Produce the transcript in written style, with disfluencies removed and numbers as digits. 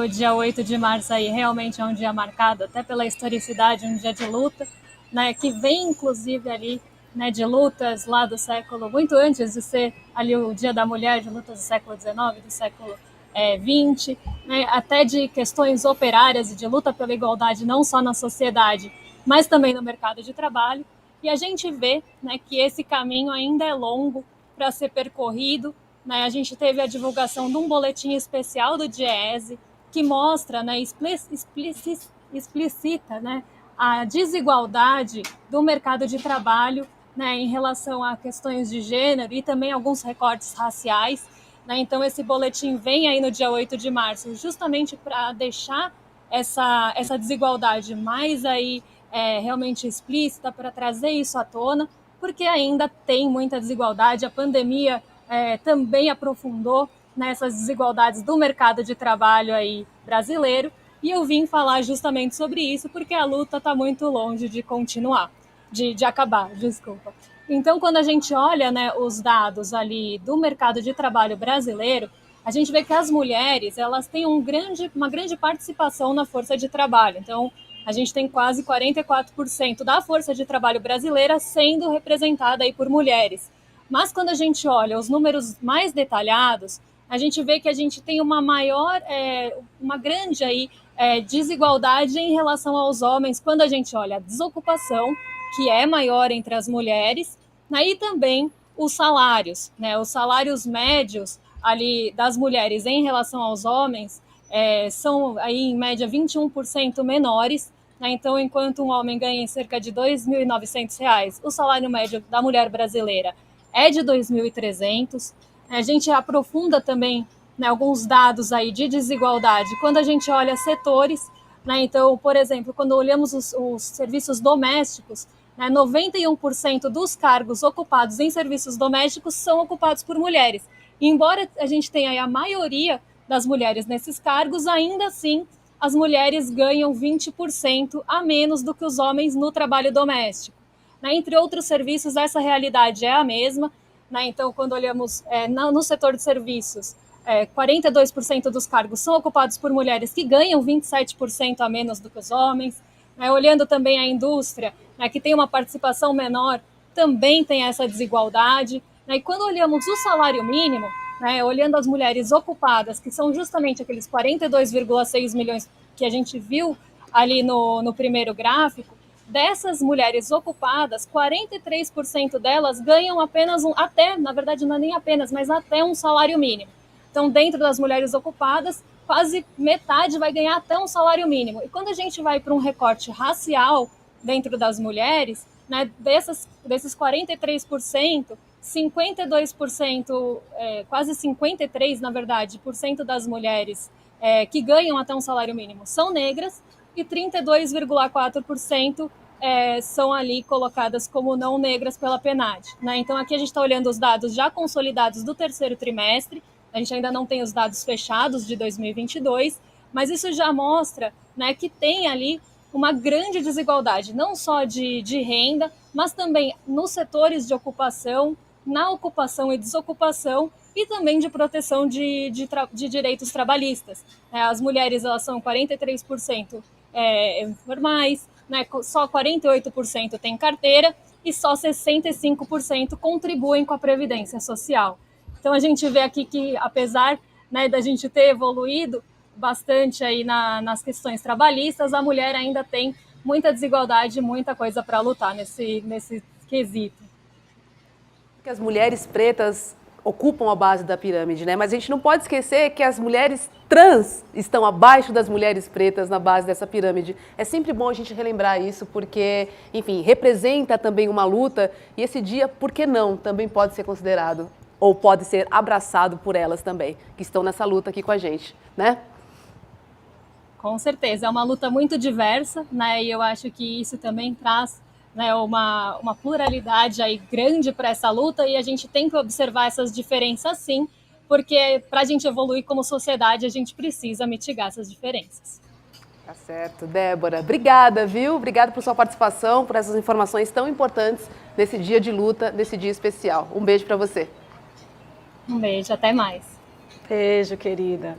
o dia 8 de março aí realmente é um dia marcado até pela historicidade, um dia de luta, né, que vem inclusive ali, né, de lutas lá do século, muito antes de ser ali o Dia da Mulher, de lutas do século XIX, do século XX, né, até de questões operárias e de luta pela igualdade não só na sociedade, mas também no mercado de trabalho. E a gente vê, né, que esse caminho ainda é longo para ser percorrido, né? A gente teve a divulgação de um boletim especial do DIEESE que mostra, né, explicita, né, a desigualdade do mercado de trabalho, né, em relação a questões de gênero e também alguns recortes raciais, né? Então esse boletim vem aí no dia 8 de março justamente para deixar essa desigualdade mais aí realmente explícita, para trazer isso à tona, porque ainda tem muita desigualdade. A pandemia também aprofundou nessas desigualdades do mercado de trabalho aí brasileiro, e eu vim falar justamente sobre isso porque a luta está muito longe de continuar, de acabar, desculpa. Então, quando a gente olha, né, os dados ali do mercado de trabalho brasileiro, a gente vê que as mulheres elas têm uma grande participação na força de trabalho. Então, a gente tem quase 44% da força de trabalho brasileira sendo representada aí por mulheres. Mas quando a gente olha os números mais detalhados, a gente vê que a gente tem uma grande aí, desigualdade em relação aos homens quando a gente olha a desocupação, que é maior entre as mulheres, né, e também os salários, né? Os salários médios ali das mulheres em relação aos homens são aí em média 21% menores, né? Então, enquanto um homem ganha cerca de R$ 2.900, o salário médio da mulher brasileira é de 2.300. A gente aprofunda também, né, alguns dados aí de desigualdade quando a gente olha setores, né? Então, por exemplo, quando olhamos os serviços domésticos, né, 91% dos cargos ocupados em serviços domésticos são ocupados por mulheres. E embora a gente tenha aí a maioria das mulheres nesses cargos, ainda assim as mulheres ganham 20% a menos do que os homens no trabalho doméstico. Né? Entre outros serviços, essa realidade é a mesma. Né? Então, quando olhamos no setor de serviços, 42% dos cargos são ocupados por mulheres que ganham 27% a menos do que os homens. Olhando também a indústria, né, que tem uma participação menor, também tem essa desigualdade. Né? E quando olhamos o salário mínimo, né, olhando as mulheres ocupadas, que são justamente aqueles 42,6 milhões que a gente viu ali no primeiro gráfico, dessas mulheres ocupadas, 43% delas ganham apenas na verdade não é nem apenas, mas até um salário mínimo. Então, dentro das mulheres ocupadas, quase metade vai ganhar até um salário mínimo. E quando a gente vai para um recorte racial dentro das mulheres, né, desses 43%, 52%, quase 53%, na verdade, por cento das mulheres que ganham até um salário mínimo são negras e 32,4% são ali colocadas como não negras pela PNAD. Né? Então, aqui a gente está olhando os dados já consolidados do terceiro trimestre, a gente ainda não tem os dados fechados de 2022, mas isso já mostra, né, que tem ali uma grande desigualdade, não só de renda, mas também nos setores de ocupação, na ocupação e desocupação, e também de proteção de direitos trabalhistas. As mulheres elas são 43% informais, né, só 48% têm carteira e só 65% contribuem com a Previdência Social. Então a gente vê aqui que, apesar, né, da gente ter evoluído bastante aí nas questões trabalhistas, a mulher ainda tem muita desigualdade, muita coisa para lutar nesse quesito. Que as mulheres pretas ocupam a base da pirâmide, né? Mas a gente não pode esquecer que as mulheres trans estão abaixo das mulheres pretas na base dessa pirâmide. É sempre bom a gente relembrar isso porque, enfim, representa também uma luta e esse dia, por que não, também pode ser considerado ou pode ser abraçado por elas também, que estão nessa luta aqui com a gente, né? Com certeza, é uma luta muito diversa, né? E eu acho que isso também traz, né, uma pluralidade aí grande para essa luta, e a gente tem que observar essas diferenças sim, porque para a gente evoluir como sociedade, a gente precisa mitigar essas diferenças. Tá certo, Débora. Obrigada, viu? Obrigada por sua participação, por essas informações tão importantes nesse dia de luta, nesse dia especial. Um beijo para você. Um beijo, até mais. Beijo, querida.